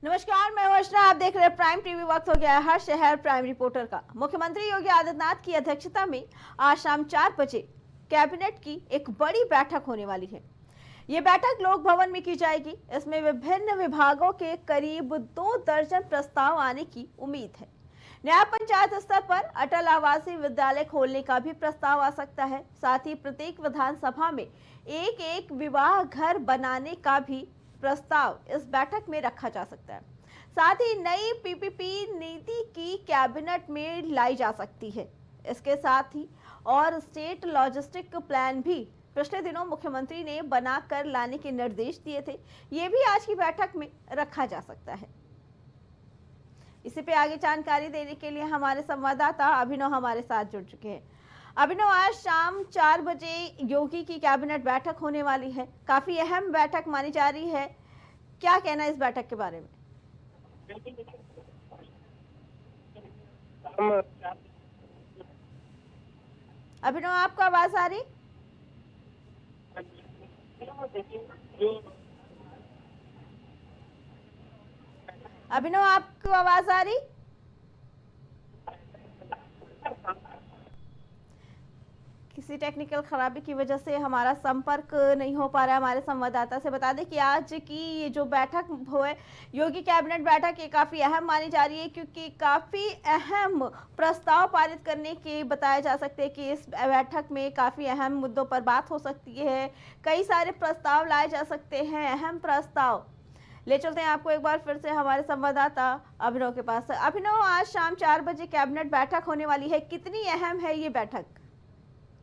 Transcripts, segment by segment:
नमस्कार, मैं अर्चना। आप देख रहे हैं प्राइम टीवी। वक्त हो गया है हर शहर प्राइम रिपोर्टर का। मुख्यमंत्री योगी आदित्यनाथ की अध्यक्षता में आज शाम 4 बजे कैबिनेट की एक बड़ी बैठक होने वाली है। ये बैठक लोक भवन में की जाएगी। इसमें विभिन्न विभागों के करीब 2 दर्जन प्रस्ताव आने की उम्मीद है। न्याय पंचायत स्तर पर अटल आवासीय विद्यालय खोलने का भी प्रस्ताव आ सकता है। साथ ही प्रत्येक विधानसभा में एक एक विवाह घर बनाने का भी प्रस्ताव इस बैठक में रखा जा सकता है। साथ ही नई पीपीपी नीति की कैबिनेट में लाई जा सकती है। इसके साथ ही और स्टेट लॉजिस्टिक प्लान भी पिछले दिनों मुख्यमंत्री ने बनाकर लाने के निर्देश दिए थे। ये भी आज की बैठक में रखा जा सकता है। इसी पे आगे जानकारी देने के लिए हमारे संवाददाता अभिनव हमारे साथ जुड़ चुके हैं। अभिनव, आज शाम 4 बजे योगी की कैबिनेट बैठक होने वाली है। काफी अहम बैठक मानी जा रही है। क्या कहना है इस बैठक के बारे में? अभिनव, आपको आवाज आ रही? अभिनव, आपको आवाज आ रही? किसी टेक्निकल खराबी की वजह से हमारा संपर्क नहीं हो पा रहा है हमारे संवाददाता से। बता दें कि आज की ये जो बैठक है योगी कैबिनेट बैठक, ये काफी अहम मानी जा रही है, क्योंकि काफी अहम प्रस्ताव पारित करने के बताया जा सकते हैं कि इस बैठक में काफी अहम मुद्दों पर बात हो सकती है। कई सारे प्रस्ताव लाए जा सकते हैं, अहम प्रस्ताव। ले चलते हैं आपको एक बार फिर से हमारे संवाददाता अभिनव के पास। अभिनव, आज शाम 4 बजे कैबिनेट बैठक होने वाली है। कितनी अहम है ये बैठक?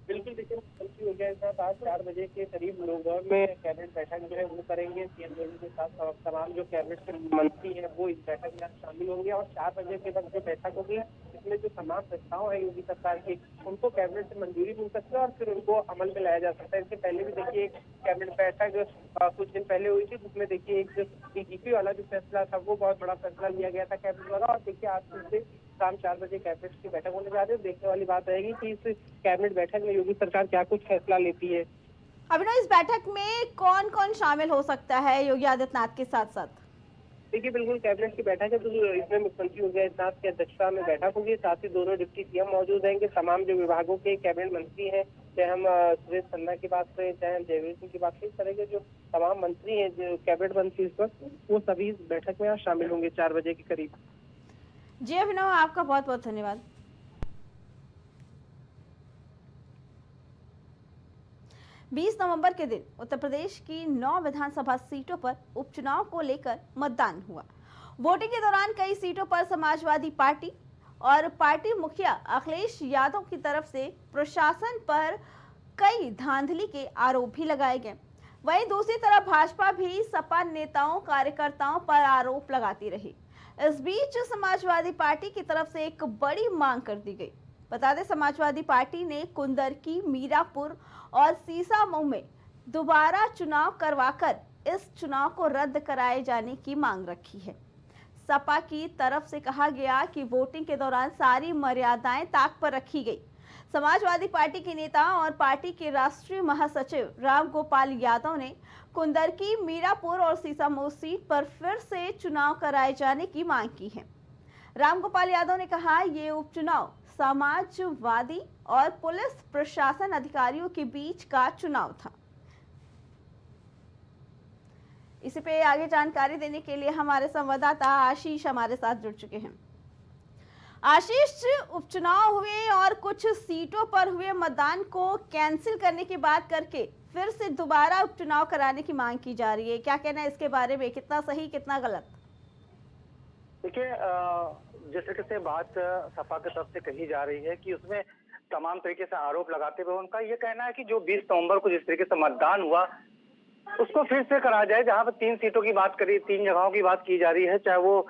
बिल्कुल, देखिए मुख्यमंत्री योगी आदित्यनाथ आज 4 बजे के करीब लोक भवन में कैबिनेट बैठक जो है वो करेंगे। सीएम योगी के साथ तमाम जो कैबिनेट के मंत्री हैं वो इस बैठक में शामिल होंगे और 4 बजे के बाद जो बैठक होगी इसमें जो तमाम प्रस्ताव है योगी सरकार के उनको कैबिनेट से मंजूरी मिल सकती है और फिर उनको अमल में लाया जा सकता है। इससे पहले भी देखिए एक कैबिनेट बैठक कुछ दिन पहले हुई थी, जिसमें देखिए एक डीजीपी वाला जो फैसला था वो बहुत बड़ा फैसला लिया गया था कैबिनेट द्वारा। और देखिए आज फिर से शाम 4 बजे कैबिनेट की बैठक होने जा रही है। देखने वाली बात रहेगी कि इस कैबिनेट बैठक में योगी सरकार क्या कुछ फैसला लेती है। अभिनव, इस बैठक में कौन कौन शामिल हो सकता है योगी आदित्यनाथ के साथ साथ? देखिए बिल्कुल कैबिनेट की बैठक है तो इसमें मुख्यमंत्री योगी आदित्यनाथ की अध्यक्षता में बैठक होगी। साथ ही दोनों डिप्टी सीएम मौजूद रहेंगे। तमाम जो विभागों के कैबिनेट मंत्री हैं, चाहे हम सुरेश खन्ना की बात करें, चाहे हम जयवीर सिंह की बात करें, इस तरह के जो तमाम मंत्री हैं जो कैबिनेट मंत्री इस वक्त, वो सभी इस बैठक में आज शामिल होंगे 4 बजे के करीब। जी अभिनव, आपका बहुत बहुत धन्यवाद। 20 नवंबर के दिन उत्तर प्रदेश की 9 विधानसभा सीटों पर उपचुनाव को लेकर मतदान हुआ। वोटिंग के दौरान कई सीटों पर समाजवादी पार्टी और पार्टी मुखिया अखिलेश यादव की तरफ से प्रशासन पर कई धांधली के आरोप भी लगाए गए। वहीं दूसरी तरफ भाजपा भी सपा नेताओं कार्यकर्ताओं पर आरोप लगाती रही। इस बीच समाजवादी पार्टी की तरफ से एक बड़ी मांग कर दी गई। बता दें, समाजवादी पार्टी ने कुंदरकी, मीरापुर और सीसामऊ में दोबारा चुनाव करवाकर इस चुनाव को रद्द कराए जाने की मांग रखी है। सपा की तरफ से कहा गया कि वोटिंग के दौरान सारी मर्यादाएं ताक पर रखी गई। समाजवादी पार्टी के नेता और पार्टी के राष्ट्रीय महासचिव रामगोपाल यादव ने कुंदरकी, मीरापुर और सीसामऊ सीट पर फिर से चुनाव कराए जाने की मांग की है। रामगोपाल यादव ने कहा, ये उपचुनाव समाजवादी और पुलिस प्रशासन अधिकारियों के बीच का चुनाव था। इसी पे आगे जानकारी देने के लिए हमारे संवाददाता आशीष हमारे साथ जुड़ चुके हैं। आशीष, उपचुनाव हुए और कुछ सीटों पर हुए मतदान को कैंसिल करने की बात करके फिर से दोबारा उपचुनाव कराने की मांग की जा रही है। क्या कहना है इसके बारे में? कितना सही, कितना गलत? देखिए, जिस तरीके से बात सपा की तरफ से कही जा रही है कि उसमें तमाम तरीके से आरोप लगाते हुए उनका ये कहना है कि जो 20 नवंबर को जिस तरीके से मतदान हुआ उसको फिर से करा जाए। जहां पर 3 सीटों की बात करी, 3 जगहों की बात की जा रही है, चाहे वो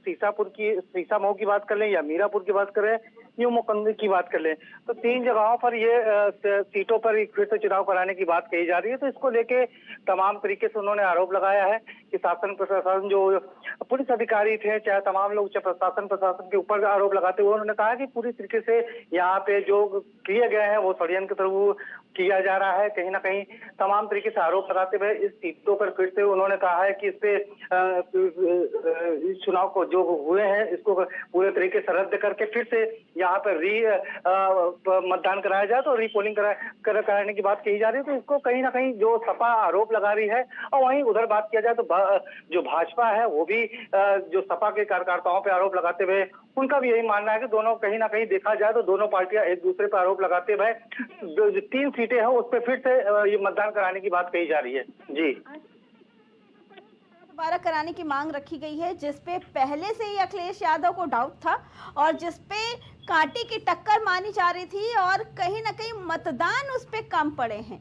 सीसामऊ की बात कर लें या मीरापुर की बात करें या मुकंदी की बात कर लें, तो 3 जगहों पर ये सीटों पर फिर से चुनाव कराने की बात कही जा रही है। तो इसको लेके तमाम तरीके से उन्होंने आरोप लगाया है कि शासन प्रशासन जो पुलिस अधिकारी थे, चाहे तमाम लोग चाहे प्रशासन के ऊपर आरोप लगाते हुए उन्होंने कहा कि पूरी तरीके से यहाँ पे जो किए गए हैं वो षड्यंत्र के थ्रू किया जा रहा है। कहीं ना कहीं तमाम तरीके से आरोप लगाते हुए इस सीटों पर फिर से उन्होंने कहा है कि इस पे इस चुनाव को जो हुए हैं इसको पूरे तरीके से रद्द करके फिर से यहाँ पर मतदान कराया जाए, तो रीपोलिंग कराने की बात कही जा रही है। तो इसको कहीं ना कहीं जो सपा आरोप लगा रही है, और वहीं उधर बात किया जाए तो जो भाजपा है वो भी जो सपा के कार्यकर्ताओं पे आरोप लगाते हुए उनका भी यही मानना है कि दोनों कहीं ना कहीं देखा जाए तो दोनों पार्टियां एक दूसरे पर आरोप लगाते हुए जो 3 सीटें हैं उस पर फिर से ये मतदान कराने की बात कही जा रही है। जी, दोबारा कराने की मांग रखी गई है, जिसपे पहले से ही अखिलेश यादव को डाउट था और जिसपे कांटे की टक्कर मानी जा रही थी और कहीं ना कहीं मतदान उस पे कम पड़े हैं।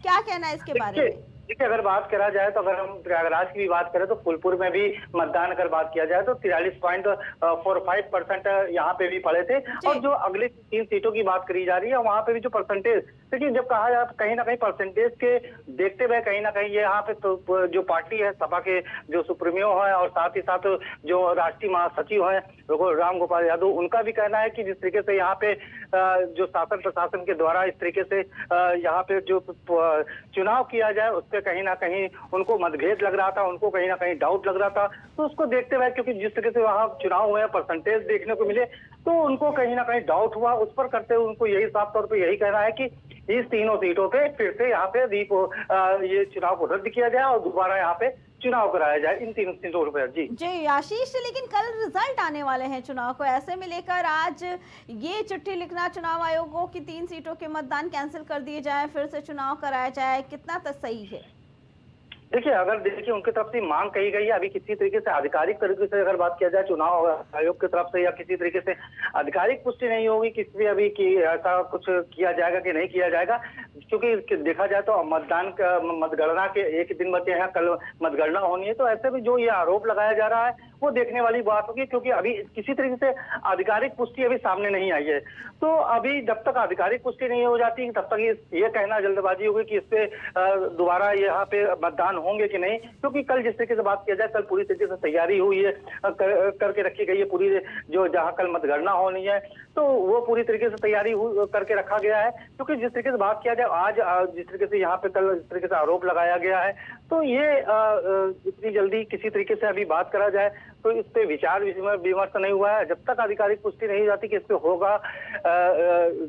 क्या कहना है इसके बारे में? देखिए, अगर बात करा जाए तो अगर हम प्रयागराज की भी बात करें तो फूलपुर में भी मतदान अगर बात किया जाए तो 43.45% यहाँ पे भी पड़े थे। और जो अगली 3 सीटों की बात करी जा रही है वहाँ पे भी जो परसेंटेज, देखिए जब कहा जाए तो कहीं ना कहीं परसेंटेज के देखते हुए कहीं ना कहीं ये यहाँ पे तो जो पार्टी है सपा के जो सुप्रीमियो है और साथ ही साथ जो राष्ट्रीय महासचिव है राम गोपाल यादव, उनका भी कहना है कि जिस तरीके से यहाँ पे जो शासन प्रशासन के द्वारा इस तरीके से यहाँ पे जो चुनाव किया जाए उस पे कहीं ना कहीं उनको मतभेद लग रहा था, उनको कहीं ना कहीं डाउट लग रहा था। तो उसको देखते हुए क्योंकि जिस तरीके से वहाँ चुनाव हुए परसेंटेज देखने को मिले तो उनको कहीं ना कहीं डाउट हुआ, उस पर करते हुए उनको यही साफ तौर पे यही कहना है कि इस तीनों सीटों पे फिर से यहाँ पे ये चुनाव को रद्द किया जाए और दोबारा यहाँ पे चुनाव कराया जाए इन 3 सीटों पर। जी आशीष, लेकिन कल रिजल्ट आने वाले हैं चुनाव को, ऐसे में लेकर आज ये चिट्ठी लिखना चुनाव आयोगों की 3 सीटों के मतदान कैंसिल कर दिए जाए, फिर से चुनाव कराया जाए, कितना तक सही है? देखिए, अगर देखिए उनकी तरफ से मांग कही गई है, अभी किसी तरीके से आधिकारिक तरीके से अगर बात किया जाए चुनाव आयोग की तरफ से या किसी तरीके से आधिकारिक पुष्टि नहीं होगी किसी भी अभी कि ऐसा कुछ किया जाएगा कि नहीं किया जाएगा, क्योंकि देखा जाए तो मतगणना के 1 दिन बचे हैं, कल मतगणना होनी है। तो ऐसे भी जो ये आरोप लगाया जा रहा है वो देखने वाली बात होगी, क्योंकि अभी किसी तरीके से आधिकारिक पुष्टि अभी सामने नहीं आई है। तो अभी जब तक आधिकारिक पुष्टि नहीं हो जाती तब तक ये कहना जल्दबाजी होगी कि इस पे दोबारा यहाँ पे मतदान होंगे कि नहीं, क्योंकि कल जिस तरीके से बात किया जाए कल पूरी तरीके से तैयारी हुई है, करके रखी गई है पूरी, जो जहाँ कल मतगणना होनी है तो वो पूरी तरीके से तैयारी करके रखा गया है। क्योंकि जिस तरीके से बात किया जाए आज जिस तरीके से यहाँ पे कल जिस तरीके से आरोप लगाया गया है तो ये इतनी जल्दी किसी तरीके से अभी बात करा जाए तो इस पे विचार विमर्श नहीं हुआ है। जब तक आधिकारिक पुष्टि नहीं जाती कि इस पे होगा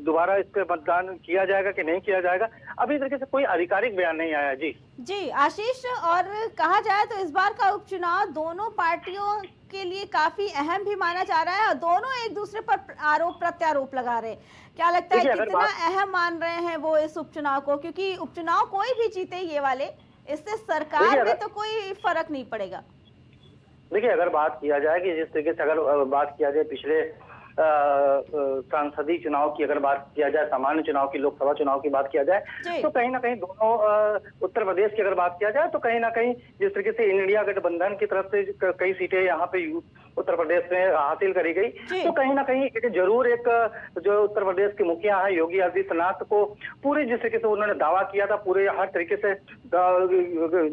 दोबारा इस पे मतदान किया जाएगा कि नहीं किया जाएगा, अभी तरीके से कोई आधिकारिक बयान नहीं आया। जी आशीष, और कहा जाए तो इस बार का उपचुनाव दोनों पार्टियों के लिए काफी अहम भी माना जा रहा है और दोनों एक दूसरे पर आरोप प्रत्यारोप लगा रहे हैं। क्या लगता है कितना अहम मान रहे हैं वो इस उपचुनाव को? क्योंकि उपचुनाव कोई भी जीते ये वाले, इससे सरकार में तो कोई फर्क नहीं पड़ेगा। देखिए, अगर बात किया जाए कि जिस तरीके से अगर बात किया जाए पिछले संसदीय चुनाव की अगर बात किया जाए, सामान्य चुनाव की, लोकसभा चुनाव की बात किया जाए तो कहीं ना कहीं दोनों उत्तर प्रदेश की अगर बात किया जाए तो कहीं ना कहीं जिस तरीके से इंडिया गठबंधन की तरफ से कई सीटें यहाँ पे उत्तर प्रदेश में हासिल करी गई, तो कहीं ना कहीं जरूर एक जो उत्तर प्रदेश के मुखिया है योगी आदित्यनाथ को पूरे जिस तरीके से उन्होंने दावा किया था, पूरे हर तरीके से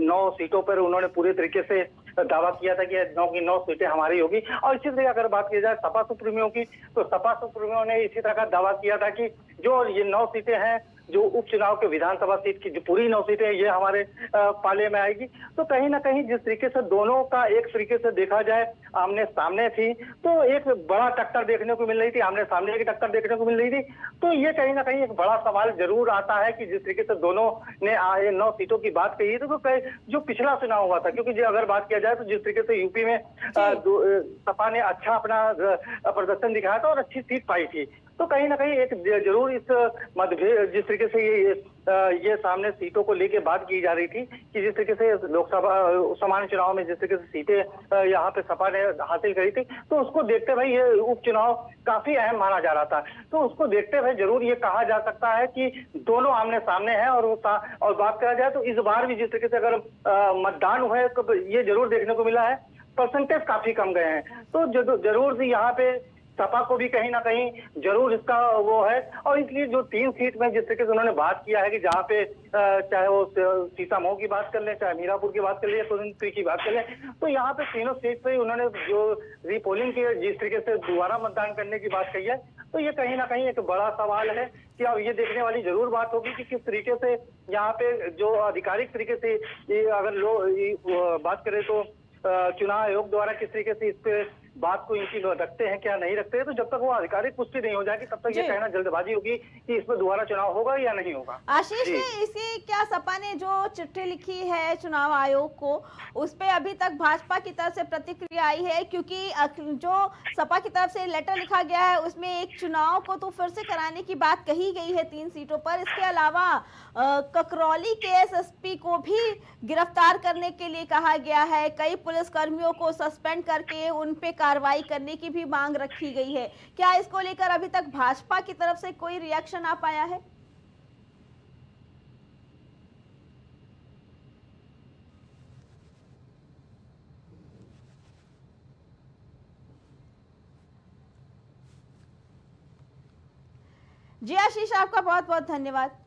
9 सीटों पर उन्होंने पूरे तरीके से दावा किया था कि 9 की 9 सीटें हमारी होगी। और इसी तरह अगर बात की जाए सपा सुप्रीमियों की तो सपा सुप्रीमियों ने इसी तरह का दावा किया था कि जो ये 9 सीटें हैं जो उपचुनाव के विधानसभा सीट की जो पूरी 9 सीटें ये हमारे पाले में आएगी। तो कहीं ना कहीं जिस तरीके से दोनों का एक तरीके से देखा जाए आमने सामने थी तो एक बड़ा टक्कर देखने को मिल रही थी, आमने सामने की टक्कर देखने को मिल रही थी। तो ये कहीं ना कहीं एक बड़ा सवाल जरूर आता है कि जिस तरीके से दोनों ने 9 सीटों की बात कही तो जो पिछला चुनाव हुआ था, क्योंकि जो अगर बात किया जाए तो जिस तरीके से यूपी में सपा ने अच्छा अपना प्रदर्शन दिखाया था और अच्छी सीट पाई थी, तो कहीं ना कहीं एक जरूर इस मतभेद जिस तरीके से ये सामने सीटों को लेके बात की जा रही थी कि जिस तरीके से लोकसभा सामान्य चुनाव में जिस तरीके से सीटें यहाँ पे सपा ने हासिल करी थी तो उसको देखते हुए ये उपचुनाव काफी अहम माना जा रहा था। तो उसको देखते हुए जरूर ये कहा जा सकता है कि दोनों आमने सामने हैं। और बात करा जाए तो इस बार भी जिस तरीके से अगर मतदान हुआ है तो ये जरूर देखने को मिला है परसेंटेज काफी कम गए हैं। तो जरूर यहाँ पे सपा को भी कहीं ना कहीं जरूर इसका वो है। और इसलिए जो 3 सीट में जिस तरीके से उन्होंने बात किया है कि जहाँ पे चाहे वो सीतामऊ की बात कर लें, चाहे मीरापुर की बात कर लें या कुरुक्षेत्र की बात कर लें, तो यहाँ पे तीनों सीट पे उन्होंने जो रीपोलिंग की जिस तरीके से दोबारा मतदान करने की बात कही है, तो ये कहीं ना कहीं एक बड़ा सवाल है कि अब ये देखने वाली जरूर बात होगी कि किस तरीके से यहाँ पे जो आधिकारिक तरीके से ये अगर बात करें तो चुनाव आयोग द्वारा किस तरीके से इस पे बात को इनकी रखते हैं क्या नहीं रखते हैं, तो जब तक वो आधिकारिक पुष्टि नहीं हो जाएगी तब तक ये कहना जल्दबाजी होगी कि इसमें दोबारा चुनाव होगा या नहीं होगा। आशीष जी, इसी क्या सपा ने जो चिट्ठी लिखी है चुनाव आयोग को, उस पे अभी तक भाजपा की तरफ से प्रतिक्रिया आई है? क्योंकि जो सपा की तरफ से लेटर लिखा गया है उसमें एक चुनाव को तो फिर से कराने की बात कही गई है 3 सीटों पर। इसके अलावा ककरौली के एसएसपी को भी गिरफ्तार करने के लिए कहा गया है। कई पुलिसकर्मियों को सस्पेंड करके उन पे कार्रवाई करने की भी मांग रखी गई है। क्या इसको लेकर अभी तक भाजपा की तरफ से कोई रिएक्शन आ पाया है? जी आशीष, आपका बहुत बहुत धन्यवाद।